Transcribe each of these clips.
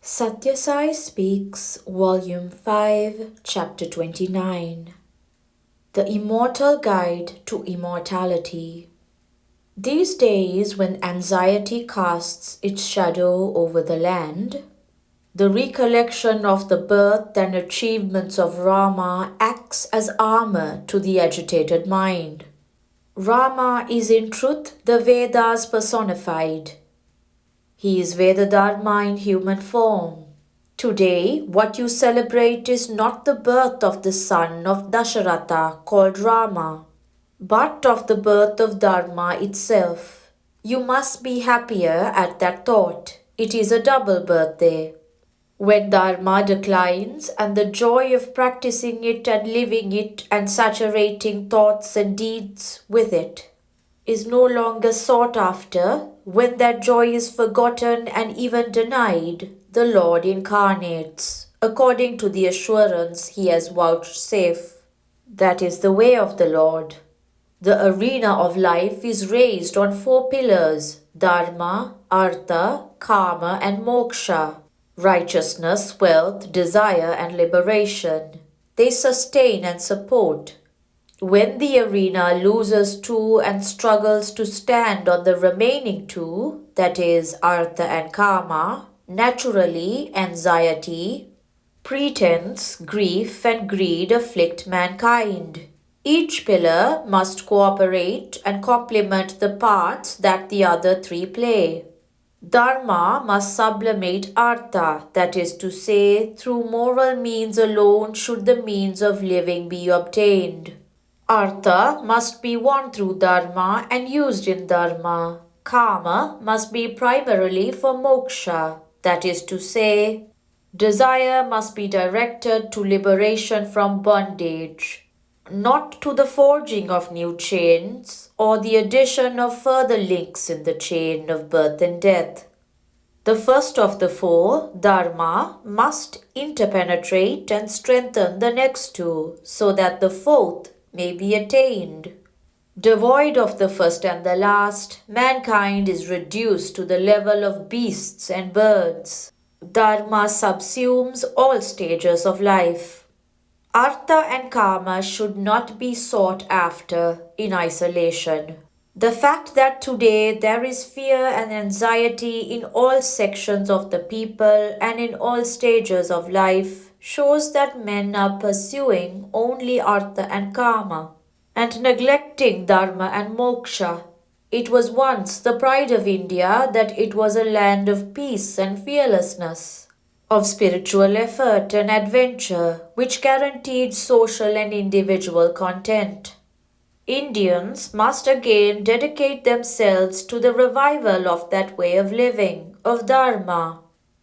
Sathya Sai Speaks, Volume 5, Chapter 29. The Immortal Guide to Immortality. These days, when anxiety casts its shadow over the land, the recollection of the birth and achievements of Rama acts as armor to the agitated mind. Rama is in truth the Vedas personified. He is Vedadharma in human form. Today, what you celebrate is not the birth of the son of Dasharatha called Rama, but of the birth of Dharma itself. You must be happier at that thought. It is a double birthday. When Dharma declines and the joy of practicing it and living it and saturating thoughts and deeds with it is no longer sought after, when that joy is forgotten and even denied, the Lord incarnates, according to the assurance he has vouchsafed. That is the way of the Lord. The arena of life is raised on 4 pillars: Dharma, Artha, Kama, and Moksha. Righteousness, wealth, desire, and liberation. They sustain and support. When the arena loses 2 and struggles to stand on the remaining 2, that is, Artha and Kama, naturally anxiety, pretense, grief, and greed afflict mankind. Each pillar must cooperate and complement the parts that the other 3 play. Dharma must sublimate Artha, that is to say, through moral means alone should the means of living be obtained. Artha must be won through Dharma and used in Dharma. Kama must be primarily for moksha, that is to say, desire must be directed to liberation from bondage, not to the forging of new chains or the addition of further links in the chain of birth and death. The first of the 4, Dharma, must interpenetrate and strengthen the next 2 so that the 4th may be attained. Devoid of the first and the last, mankind is reduced to the level of beasts and birds. Dharma subsumes all stages of life. Artha and Kama should not be sought after in isolation. The fact that today there is fear and anxiety in all sections of the people and in all stages of life shows that men are pursuing only Artha and Kama and neglecting Dharma and Moksha. It was once the pride of India that it was a land of peace and fearlessness, of spiritual effort and adventure, which guaranteed social and individual content. Indians must again dedicate themselves to the revival of that way of living, of Dharma,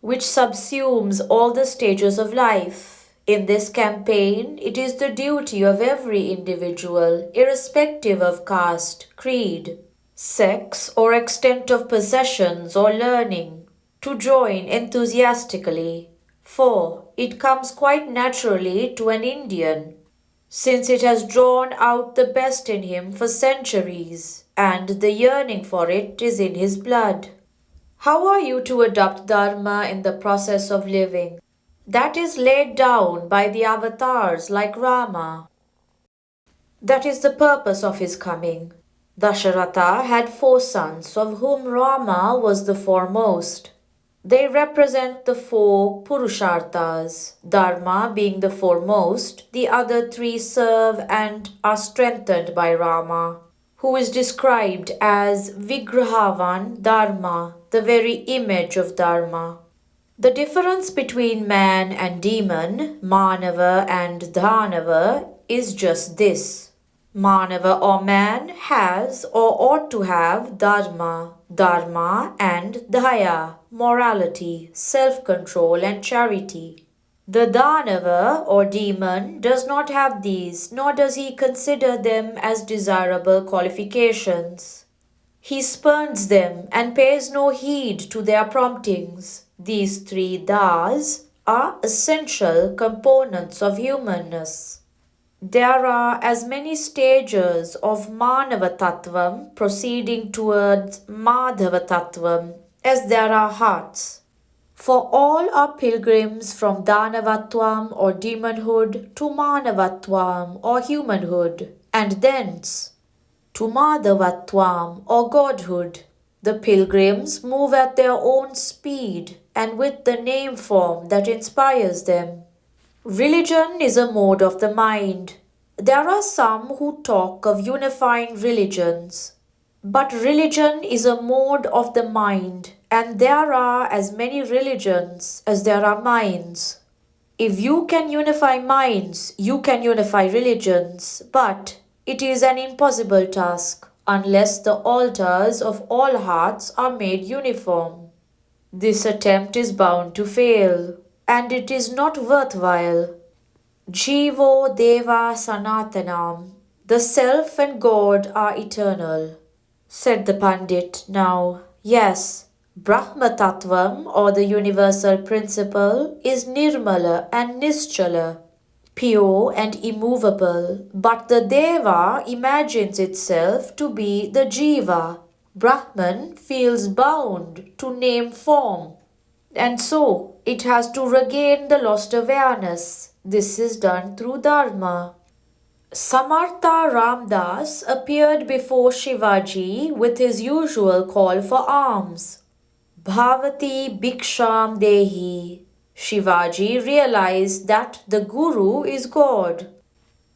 which subsumes all the stages of life. In this campaign, it is the duty of every individual, irrespective of caste, creed, sex, or extent of possessions or learning, to join enthusiastically, for it comes quite naturally to an Indian, since it has drawn out the best in him for centuries, and the yearning for it is in his blood. How are you to adopt Dharma in the process of living? That is laid down by the avatars like Rama. That is the purpose of his coming. Dasharatha had 4 sons, of whom Rama was the foremost. They represent the 4 Purusharthas, Dharma being the foremost. The other 3 serve and are strengthened by Rama, who is described as Vigrahavan Dharma, the very image of Dharma. The difference between man and demon, Manava and Dhanava, is just this. Manava or man has or ought to have Dharma, Dharma and Daya, morality, self-control and charity. The Dhanava or demon does not have these, nor does he consider them as desirable qualifications. He spurns them and pays no heed to their promptings. These 3 Das are essential components of humanness. There are as many stages of Manava Tattvam proceeding towards Madhava Tattvam as there are hearts. For all are pilgrims from Danavatvam or demonhood to Manavatvam or humanhood, and thence to Madhavatvam or godhood. The pilgrims move at their own speed and with the name form that inspires them. Religion is a mode of the mind. There are some who talk of unifying religions. But religion is a mode of the mind, and there are as many religions as there are minds. If you can unify minds, you can unify religions, but it is an impossible task unless the altars of all hearts are made uniform. This attempt is bound to fail, and it is not worthwhile. Jivo Deva Sanatanam. The self and God are eternal. Said the Pandit. Now, yes, Brahma Tattvam or the universal principle is Nirmala and Nischala, pure and immovable, but the Deva imagines itself to be the Jiva. Brahman feels bound to name form, and so it has to regain the lost awareness. This is done through Dharma. Samartha Ramdas appeared before Shivaji with his usual call for alms. Bhavati Bhiksham Dehi. Shivaji realized that the Guru is God.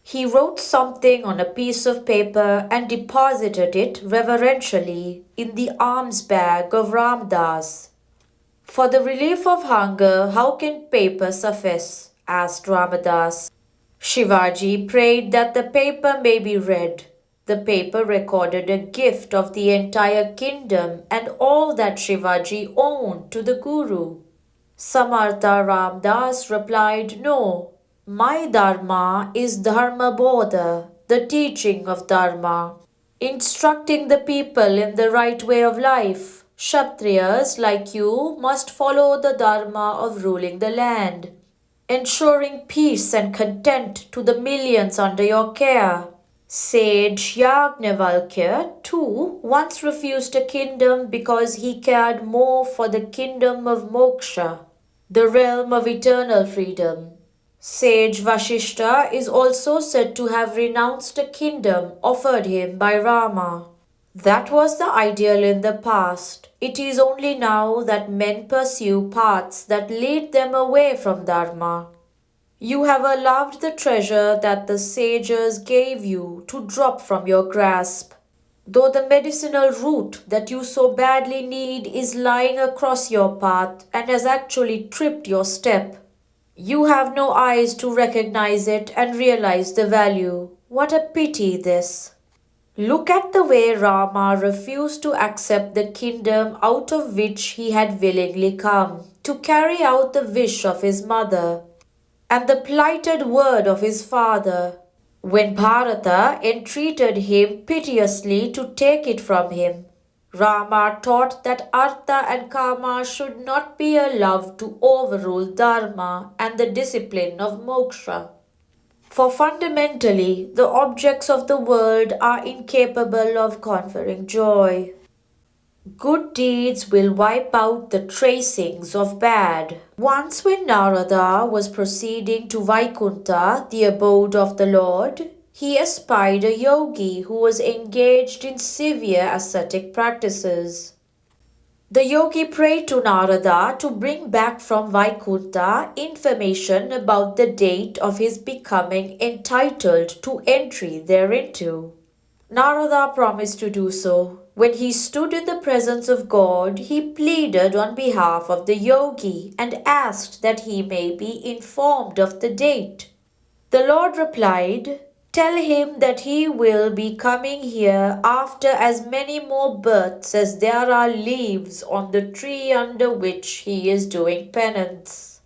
He wrote something on a piece of paper and deposited it reverentially in the alms bag of Ramdas. For the relief of hunger, how can paper suffice? Asked Ramadas. Shivaji prayed that the paper may be read. The paper recorded a gift of the entire kingdom and all that Shivaji owned to the Guru. Samartha Ramdas replied, No, my Dharma is Dharma Bodha, the teaching of Dharma, instructing the people in the right way of life. Kshatriyas like you must follow the Dharma of ruling the land, ensuring peace and content to the millions under your care. Sage Yagnavalkya, too, once refused a kingdom because he cared more for the kingdom of moksha, the realm of eternal freedom. Sage Vashishta is also said to have renounced a kingdom offered him by Rama. That was the ideal in the past. It is only now that men pursue paths that lead them away from Dharma. You have allowed the treasure that the sages gave you to drop from your grasp. Though the medicinal root that you so badly need is lying across your path and has actually tripped your step, you have no eyes to recognize it and realize the value. What a pity this! Look at the way Rama refused to accept the kingdom out of which he had willingly come, to carry out the wish of his mother and the plighted word of his father. When Bharata entreated him piteously to take it from him, Rama taught that Artha and Kama should not be allowed to overrule Dharma and the discipline of moksha. For fundamentally, the objects of the world are incapable of conferring joy. Good deeds will wipe out the tracings of bad. Once when Narada was proceeding to Vaikunta, the abode of the Lord, he espied a yogi who was engaged in severe ascetic practices. The yogi prayed to Narada to bring back from Vaikunta information about the date of his becoming entitled to entry thereinto. Narada promised to do so. When he stood in the presence of God, he pleaded on behalf of the yogi and asked that he may be informed of the date. The Lord replied, Tell him that he will be coming here after as many more births as there are leaves on the tree under which he is doing penance.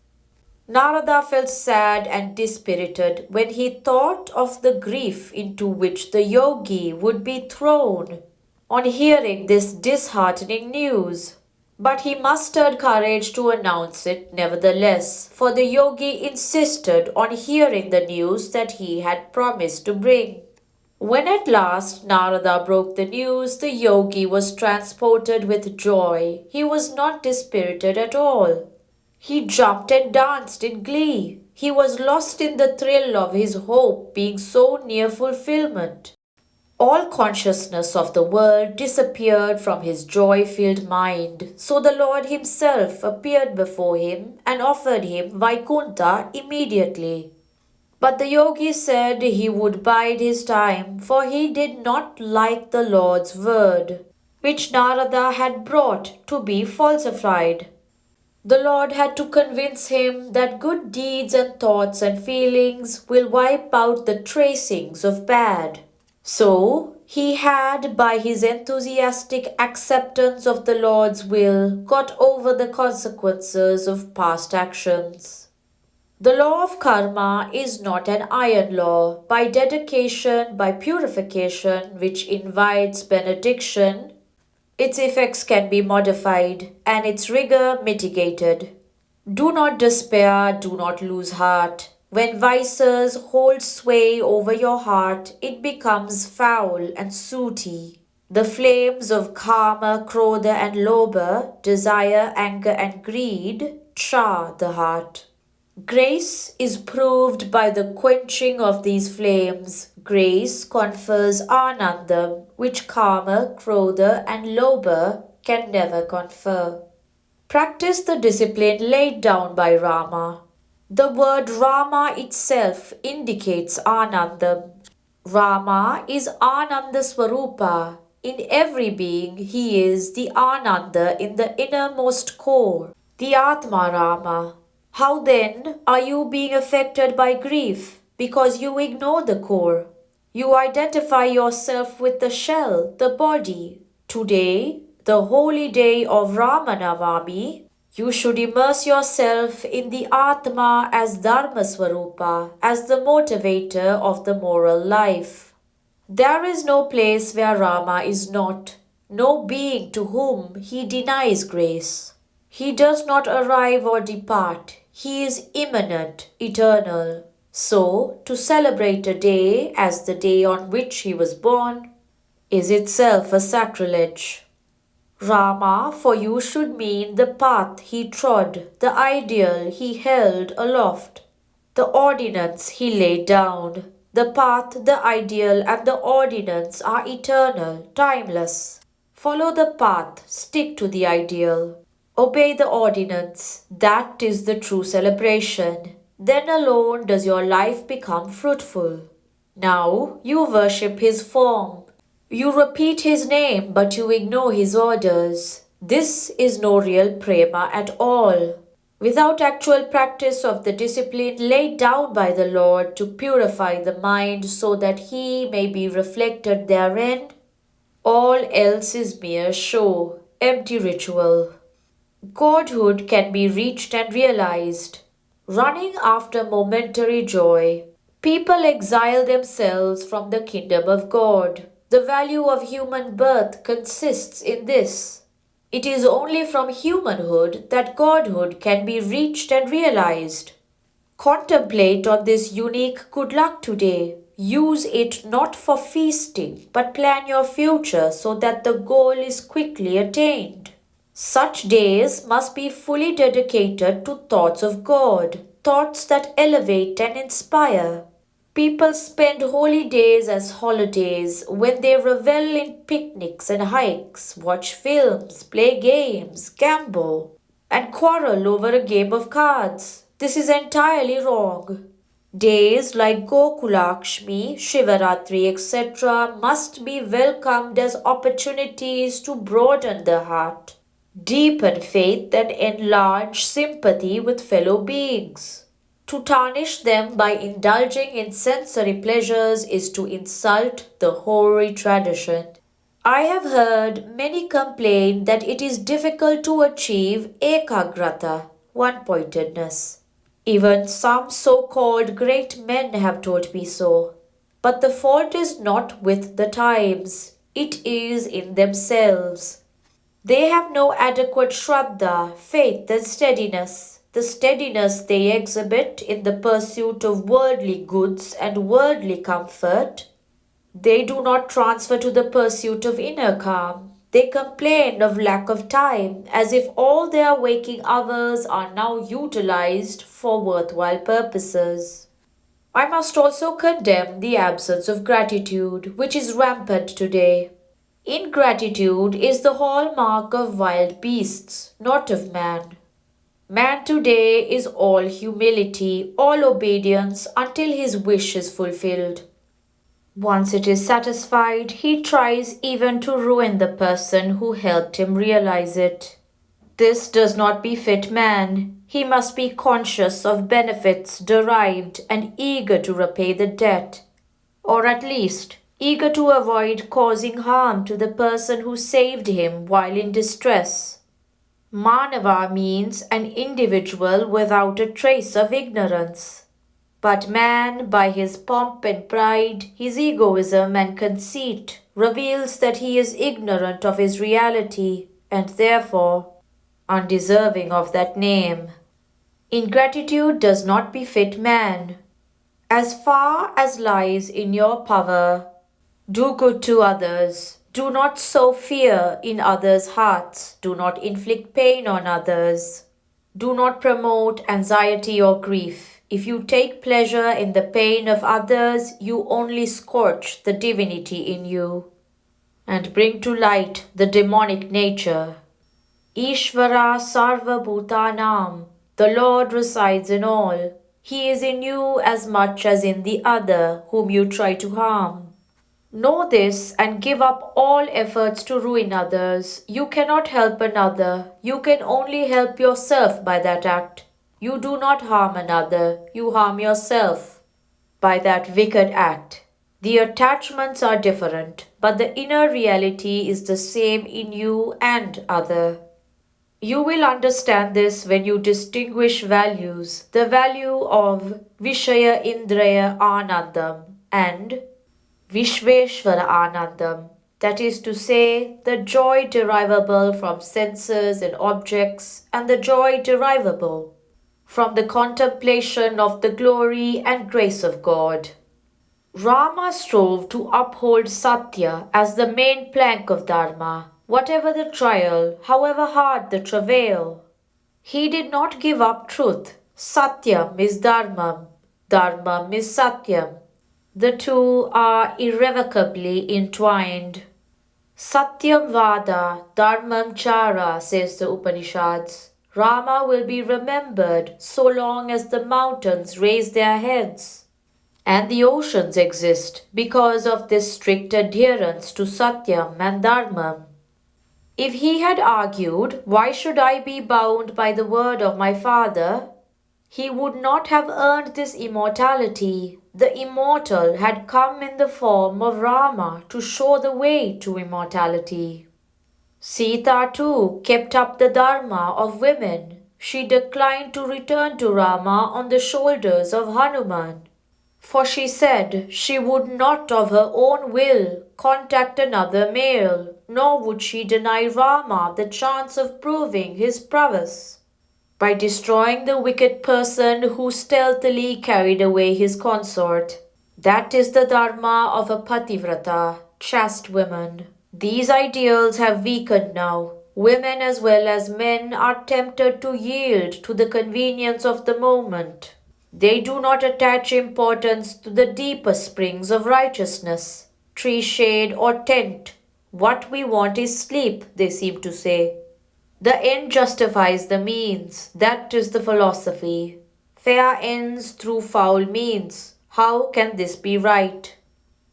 Narada felt sad and dispirited when he thought of the grief into which the yogi would be thrown on hearing this disheartening news. But he mustered courage to announce it nevertheless, for the yogi insisted on hearing the news that he had promised to bring. When at last Narada broke the news, the yogi was transported with joy. He was not dispirited at all. He jumped and danced in glee. He was lost in the thrill of his hope being so near fulfillment. All consciousness of the world disappeared from his joy-filled mind. So the Lord himself appeared before him and offered him Vaikuntha immediately. But the yogi said he would bide his time, for he did not like the Lord's word, which Narada had brought to be falsified. The Lord had to convince him that good deeds and thoughts and feelings will wipe out the tracings of bad. So, he had, by his enthusiastic acceptance of the Lord's will, got over the consequences of past actions. The law of karma is not an iron law. By dedication, by purification, which invites benediction, its effects can be modified and its rigor mitigated. Do not despair, do not lose heart. When vices hold sway over your heart, it becomes foul and sooty. The flames of karma, krodha and lobha, desire, anger and greed, char the heart. Grace is proved by the quenching of these flames. Grace confers anandam, which karma, krodha, and lobha can never confer. Practice the discipline laid down by Rama. The word Rama itself indicates anandam. Rama is Ananda Swarupa. In every being, he is the Ananda in the innermost core, the Atma Rama. How then are you being affected by grief? Because you ignore the core. You identify yourself with the shell, the body. Today, the holy day of Ramanavami, you should immerse yourself in the Atma as Dharma Swarupa, as the motivator of the moral life. There is no place where Rama is not, no being to whom he denies grace. He does not arrive or depart. He is immanent, eternal. So, to celebrate a day as the day on which he was born is itself a sacrilege. Rama for you should mean the path he trod, the ideal he held aloft, the ordinance he laid down. The path, the ideal, and the ordinance are eternal, timeless. Follow the path, stick to the ideal. Obey the ordinance. That is the true celebration. Then alone does your life become fruitful. Now you worship his form. You repeat his name, but you ignore his orders. This is no real prema at all. Without actual practice of the discipline laid down by the Lord to purify the mind so that he may be reflected therein, all else is mere show, empty ritual. Godhood can be reached and realized. Running after momentary joy, people exile themselves from the kingdom of God. The value of human birth consists in this. It is only from humanhood that Godhood can be reached and realized. Contemplate on this unique good luck today. Use it not for feasting, but plan your future so that the goal is quickly attained. Such days must be fully dedicated to thoughts of God, thoughts that elevate and inspire. People spend holy days as holidays when they revel in picnics and hikes, watch films, play games, gamble, and quarrel over a game of cards. This is entirely wrong. Days like Gokulakshmi, Shivaratri, etc. must be welcomed as opportunities to broaden the heart, deepen faith, and enlarge sympathy with fellow beings. To tarnish them by indulging in sensory pleasures is to insult the hoary tradition. I have heard many complain that it is difficult to achieve ekagrata, one-pointedness. Even some so-called great men have told me so. But the fault is not with the times, it is in themselves. They have no adequate shraddha, faith and steadiness. The steadiness they exhibit in the pursuit of worldly goods and worldly comfort, they do not transfer to the pursuit of inner calm. They complain of lack of time, as if all their waking hours are now utilized for worthwhile purposes. I must also condemn the absence of gratitude, which is rampant today. Ingratitude is the hallmark of wild beasts, not of man. Man today is all humility, all obedience until his wish is fulfilled. Once it is satisfied, he tries even to ruin the person who helped him realize it. This does not befit man. He must be conscious of benefits derived and eager to repay the debt, or at least eager to avoid causing harm to the person who saved him while in distress. Manava means an individual without a trace of ignorance. But man, by his pomp and pride, his egoism and conceit, reveals that he is ignorant of his reality and therefore undeserving of that name. Ingratitude does not befit man. As far as lies in your power, do good to others. Do not sow fear in others' hearts. Do not inflict pain on others. Do not promote anxiety or grief. If you take pleasure in the pain of others, you only scorch the divinity in you and bring to light the demonic nature. Ishvara Sarva Bhutanam. The Lord resides in all. He is in you as much as in the other whom you try to harm. Know this and give up all efforts to ruin others. You cannot help another. You can only help yourself by that act. You do not harm another. You harm yourself by that wicked act. The attachments are different, but the inner reality is the same in you and other. You will understand this when you distinguish values, the value of Vishaya Indraya Anandam and Vishveshvara Anandam, that is to say, the joy derivable from senses and objects, and the joy derivable from the contemplation of the glory and grace of God. Rama strove to uphold Satya as the main plank of Dharma, whatever the trial, however hard the travail. He did not give up truth. Satyam is Dharmam, Dharmam is Satyam. The two are irrevocably entwined. Satyam Vada, Dharmam Chara, says the Upanishads. Rama will be remembered so long as the mountains raise their heads and the oceans exist because of this strict adherence to Satyam and Dharmam. If he had argued, why should I be bound by the word of my father? He would not have earned this immortality. The immortal had come in the form of Rama to show the way to immortality. Sita too kept up the dharma of women. She declined to return to Rama on the shoulders of Hanuman, for she said she would not of her own will contact another male, nor would she deny Rama the chance of proving his prowess by destroying the wicked person who stealthily carried away his consort. That is the dharma of a pativrata, chaste woman. These ideals have weakened now. Women as well as men are tempted to yield to the convenience of the moment. They do not attach importance to the deeper springs of righteousness, tree shade or tent. What we want is sleep, they seem to say. The end justifies the means. That is the philosophy. Fair ends through foul means. How can this be right?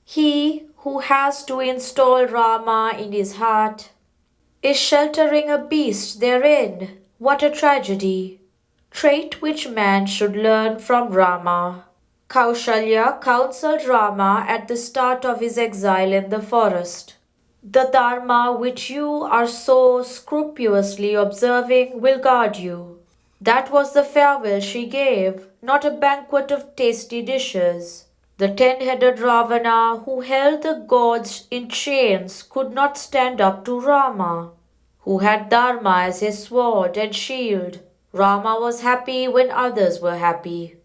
He who has to install Rama in his heart is sheltering a beast therein. What a tragedy! Trait which man should learn from Rama. Kaushalya counseled Rama at the start of his exile in the forest. The Dharma which you are so scrupulously observing will guard you. That was the farewell she gave, not a banquet of tasty dishes. The 10-headed Ravana who held the gods in chains could not stand up to Rama, who had Dharma as his sword and shield. Rama was happy when others were happy.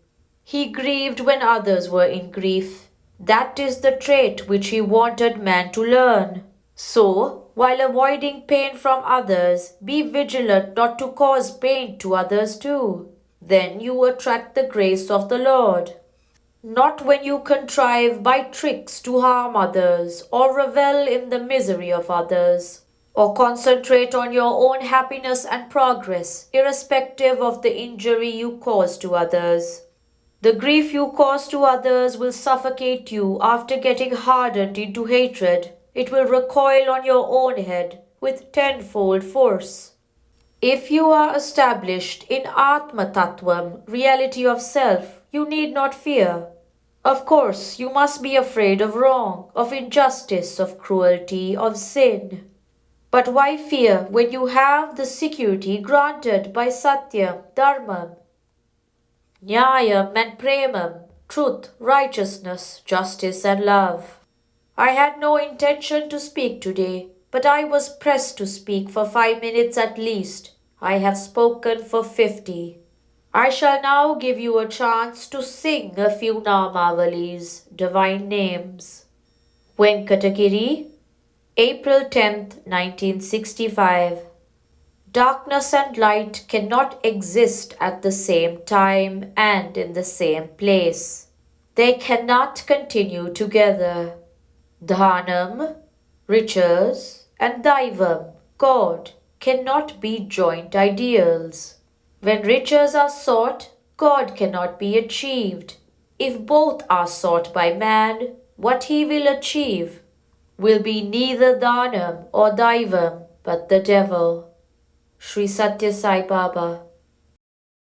He grieved when others were in grief. That is the trait which he wanted man to learn. So, while avoiding pain from others, be vigilant not to cause pain to others too. Then you attract the grace of the Lord. Not when you contrive by tricks to harm others, or revel in the misery of others, or concentrate on your own happiness and progress, irrespective of the injury you cause to others. The grief you cause to others will suffocate you after getting hardened into hatred. It will recoil on your own head with tenfold force. If you are established in Atma Tattvam, reality of self, you need not fear. Of course, you must be afraid of wrong, of injustice, of cruelty, of sin. But why fear when you have the security granted by Satyam, Dharmam, Nyayam and Premam, truth, righteousness, justice and love? I had no intention to speak today, but I was pressed to speak for 5 minutes at least. I have spoken for 50. I shall now give you a chance to sing a few Namavalis, divine names. Venkatagiri, April 10th, 1965. Darkness and light cannot exist at the same time and in the same place. They cannot continue together. Dhanam, riches, and Daivam, God, cannot be joint ideals. When riches are sought, God cannot be achieved. If both are sought by man, what he will achieve will be neither Dhanam or Daivam, but the devil. Sri Sathya Sai Baba.